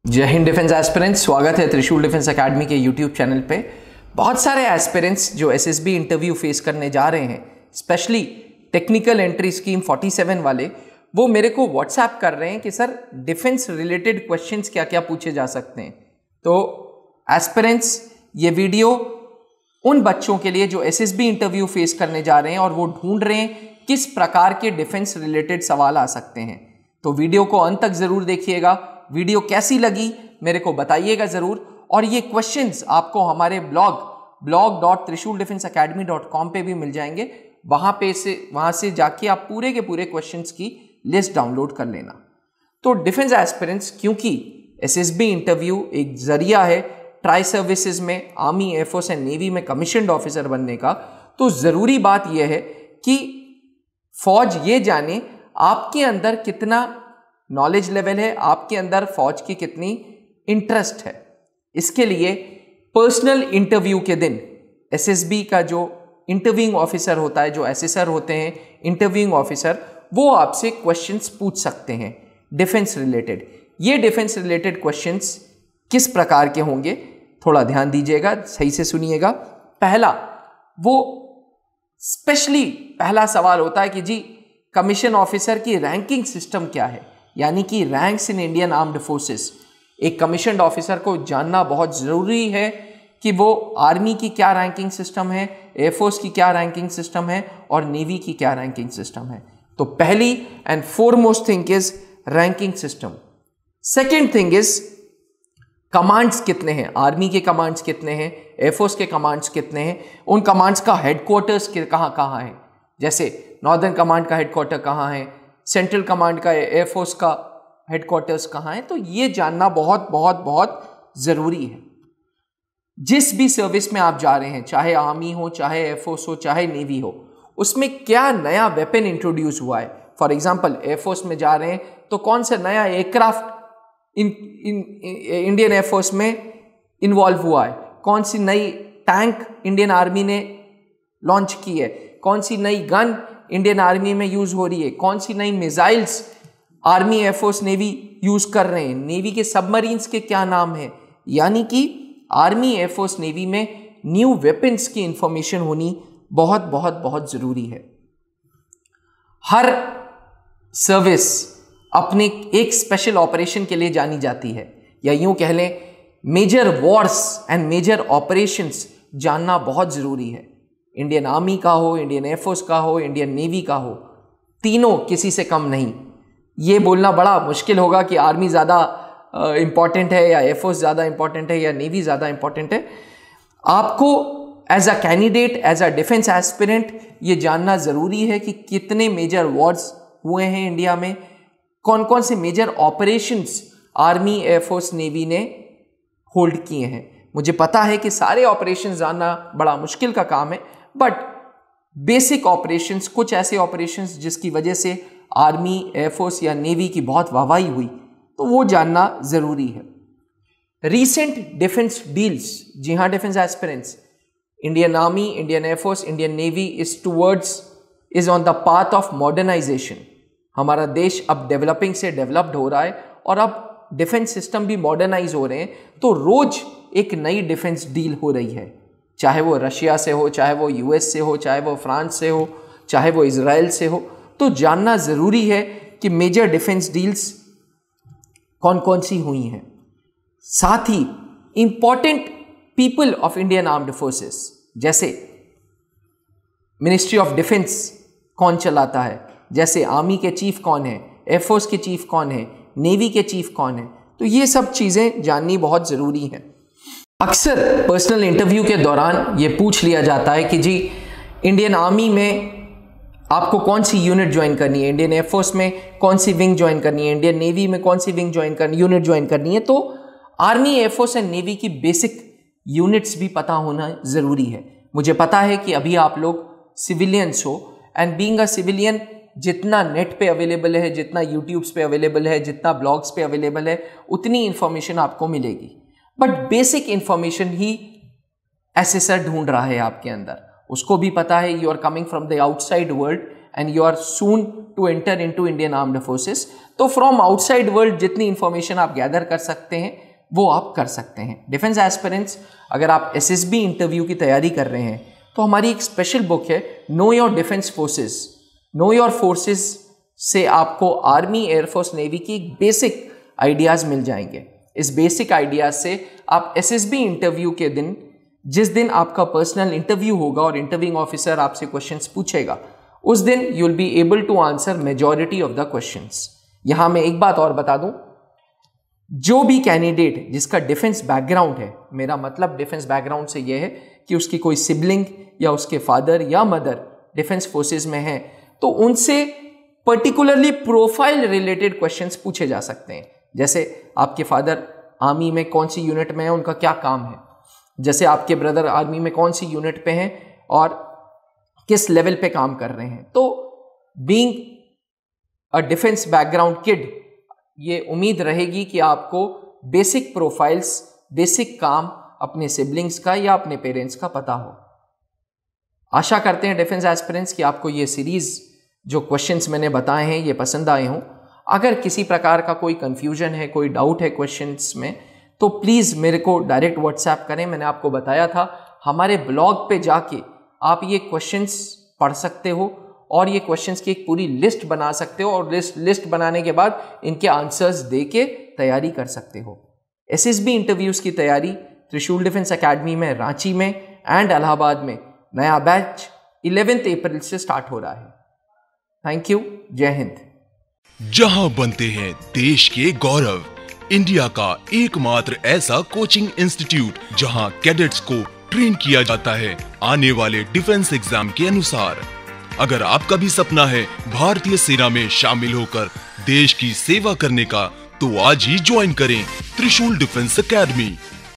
जय Hind defence aspirants, स्वागत है त्रिशूल डिफेंस एकेडमी के यूट्यूब चैनल पे। बहुत सारे एस्पिरेंट्स जो एसएसबी इंटरव्यू फेस करने जा रहे हैं, स्पेशली टेक्निकल एंट्री स्कीम 47 वाले, वो मेरे को व्हाट्सएप कर रहे हैं कि सर डिफेंस रिलेटेड क्वेश्चंस क्या क्या पूछे जा सकते हैं। तो एस्पिरेंट्स, ये वीडियो उन बच्चों के लिए जो एसएसबी इंटरव्यू फेस करने जा रहे हैं और वो ढूंढ रहे हैं किस प्रकार के डिफेंस रिलेटेड सवाल आ सकते हैं। तो वीडियो को अंत तक जरूर देखिएगा। वीडियो कैसी लगी मेरे को बताइएगा जरूर। और ये क्वेश्चंस आपको हमारे blog.trishuldefenseacademy.com पे भी मिल जाएंगे। वहां से जाके आप पूरे के पूरे क्वेश्चंस की लिस्ट डाउनलोड कर लेना। तो डिफेंस एस्पिरेंट्स, क्योंकि एसएसबी इंटरव्यू एक जरिया है ट्राई सर्विसेज में, आर्मी, एयरफोर्स एंड नेवी में कमीशन्ड ऑफिसर बनने का, तो जरूरी बात यह है कि फौज ये जाने आपके अंदर कितना नॉलेज लेवल है, आपके अंदर फौज की कितनी इंटरेस्ट है। इसके लिए पर्सनल इंटरव्यू के दिन एसएसबी का जो इंटरव्यूइंग ऑफिसर होता है, जो एसेसर होते हैं इंटरव्यूइंग ऑफिसर, वो आपसे क्वेश्चंस पूछ सकते हैं डिफेंस रिलेटेड। ये डिफेंस रिलेटेड क्वेश्चंस किस प्रकार के होंगे, थोड़ा ध्यान दीजिएगा, सही से सुनिएगा। पहला, वो स्पेशली पहला सवाल होता है कि जी कमीशन ऑफिसर की रैंकिंग सिस्टम क्या है, यानी कि ranks in Indian armed forces. एक कमीशन्ड ऑफिसर को जानना बहुत ज़रूरी है कि वो आर्मी की क्या रैंकिंग सिस्टम है, एयरफोर्स की क्या रैंकिंग सिस्टम है और नेवी की क्या रैंकिंग सिस्टम है। तो पहली and foremost thing is ranking system. Second thing is commands कितने हैं, आर्मी के कमांड्स कितने हैं, एयरफोर्स के कमांड्स कितने हैं, उन कमांड्स का हेडक्वार्टर्स कहाँ कहाँ है। जैसे नॉर्दर्न कमांड का हेडक्वार्टर कहाँ है, सेंट्रल कमांड का, एयरफोर्स का हेडक्वार्टर्स कहाँ है। तो ये जानना बहुत बहुत बहुत ज़रूरी है। जिस भी सर्विस में आप जा रहे हैं, चाहे आर्मी हो, चाहे एयरफोर्स हो, चाहे नेवी हो, उसमें क्या नया वेपन इंट्रोड्यूस हुआ है। फॉर एग्जांपल एयरफोर्स में जा रहे हैं तो कौन सा नया एयरक्राफ्ट इंडियन एयरफोर्स में इन्वॉल्व हुआ है, कौन सी नई टैंक इंडियन आर्मी ने लॉन्च की है, कौन सी नई गन इंडियन आर्मी में यूज हो रही है, कौन सी नई missiles army, air force, navy use कर रहे हैं, नेवी के सबमरीन्स के क्या नाम है। यानी कि आर्मी, एयरफोर्स, नेवी में न्यू वेपन्स की इंफॉर्मेशन होनी बहुत बहुत बहुत जरूरी है। हर सर्विस अपने एक स्पेशल ऑपरेशन के लिए जानी जाती है, या यूं कह लें major wars and major operations जानना बहुत जरूरी है। इंडियन आर्मी का हो, इंडियन एयरफोर्स का हो, इंडियन नेवी का हो, तीनों किसी से कम नहीं। ये बोलना बड़ा मुश्किल होगा कि आर्मी ज़्यादा इंपॉर्टेंट है या एयरफोर्स ज़्यादा इंपॉर्टेंट है या नेवी ज़्यादा इंपॉर्टेंट है। आपको as a candidate, as a defence aspirant ये जानना ज़रूरी है कि कितने मेजर वॉर्स हुए हैं इंडिया में, कौन कौन से major operations army, air force, navy ने होल्ड किए हैं। मुझे पता है कि सारे ऑपरेशंस जानना बड़ा मुश्किल का काम है, बट बेसिक ऑपरेशंस, कुछ ऐसे ऑपरेशंस जिसकी वजह से आर्मी, एयरफोर्स या नेवी की बहुत वाहवाही हुई, तो वो जानना ज़रूरी है। रीसेंट डिफेंस डील्स, जी हाँ defence aspirants, Indian army, Indian air force, Indian navy is on the path of modernisation. हमारा देश अब डेवलपिंग से डेवलप्ड हो रहा है और अब डिफेंस सिस्टम भी मॉडर्नाइज हो रहे हैं। तो रोज एक नई डिफेंस डील हो रही है, चाहे वो रशिया से हो, चाहे वो यूएस से हो, चाहे वो फ्रांस से हो, चाहे वो इजराइल से हो। तो जानना ज़रूरी है कि मेजर डिफेंस डील्स कौन कौन सी हुई हैं। साथ ही important people of Indian armed forces, जैसे मिनिस्ट्री ऑफ डिफेंस कौन चलाता है, जैसे आर्मी के चीफ कौन है, एयरफोर्स के चीफ कौन है, नेवी के चीफ कौन है। तो ये सब चीज़ें जाननी बहुत ज़रूरी हैं। अक्सर पर्सनल इंटरव्यू के दौरान ये पूछ लिया जाता है कि जी इंडियन आर्मी में आपको कौन सी यूनिट ज्वाइन करनी है, इंडियन एयरफोर्स में कौन सी विंग ज्वाइन करनी है, इंडियन नेवी में कौन सी विंग ज्वाइन करनी, यूनिट ज्वाइन करनी है। तो आर्मी, एयरफोर्स एंड नेवी की बेसिक यूनिट्स भी पता होना ज़रूरी है। मुझे पता है कि अभी आप लोग सिविलियंस हो, एंड बीइंग अ सिविलियन जितना नेट पे अवेलेबल है, जितना यूट्यूब्स पे अवेलेबल है, जितना ब्लॉग्स पे अवेलेबल है, उतनी इंफॉर्मेशन आपको मिलेगी। बट बेसिक इंफॉर्मेशन ही एसेसर ढूंढ रहा है आपके अंदर। उसको भी पता है you are coming from the outside world and you are soon to enter into Indian armed forces. तो फ्रॉम आउटसाइड वर्ल्ड जितनी इंफॉर्मेशन आप गैदर कर सकते हैं वो आप कर सकते हैं। डिफेंस एस्पिरेंट्स, अगर आप एसएसबी इंटरव्यू की तैयारी कर रहे हैं तो हमारी एक स्पेशल बुक है know your defence forces. Know your forces से आपको आर्मी, एयरफोर्स, नेवी की बेसिक आइडियाज मिल जाएंगे। इस बेसिक आइडियाज से आप एसएसबी इंटरव्यू के दिन, जिस दिन आपका पर्सनल इंटरव्यू होगा और इंटरव्यूइंग ऑफिसर आपसे क्वेश्चंस पूछेगा, उस दिन you will be able to answer majority of the questions. यहां मैं एक बात और बता दूं, जो भी कैंडिडेट जिसका डिफेंस बैकग्राउंड है, मेरा मतलब डिफेंस बैकग्राउंड से यह है कि उसकी कोई सिबलिंग या उसके फादर या मदर डिफेंस फोर्सेस में है, तो उनसे पर्टिकुलरली प्रोफाइल रिलेटेड क्वेश्चंस पूछे जा सकते हैं। जैसे आपके फादर आर्मी में कौन सी यूनिट में है, उनका क्या काम है, जैसे आपके ब्रदर आर्मी में कौन सी यूनिट पे हैं और किस लेवल पे काम कर रहे हैं। तो being a defence background kid, ये उम्मीद रहेगी कि आपको बेसिक प्रोफाइल्स, बेसिक काम अपने सिबलिंग्स का या अपने पेरेंट्स का पता हो। आशा करते हैं डिफेंस एस्पिरेंट्स कि आपको ये सीरीज जो क्वेश्चंस मैंने बताए हैं ये पसंद आए हों। अगर किसी प्रकार का कोई कंफ्यूजन है, कोई डाउट है क्वेश्चंस में, तो प्लीज़ मेरे को डायरेक्ट व्हाट्सएप करें। मैंने आपको बताया था हमारे ब्लॉग पे जाके आप ये क्वेश्चंस पढ़ सकते हो और ये क्वेश्चंस की एक पूरी लिस्ट बना सकते हो और लिस्ट बनाने के बाद इनके आंसर्स दे के तैयारी कर सकते हो। एसएसबी इंटरव्यूज़ की तैयारी त्रिशूल डिफेंस एकेडमी में रांची में एंड इलाहाबाद में नया बैच 11 अप्रैल से स्टार्ट हो रहा है। Thank you. जय हिंद। जहां बनते हैं देश के गौरव, इंडिया का एकमात्र ऐसा कोचिंग इंस्टीट्यूट जहां कैडेट्स को ट्रेन किया जाता है आने वाले डिफेंस एग्जाम के अनुसार। अगर आपका भी सपना है भारतीय सेना में शामिल होकर देश की सेवा करने का, तो आज ही ज्वाइन करें त्रिशूल डिफेंस एकेडमी।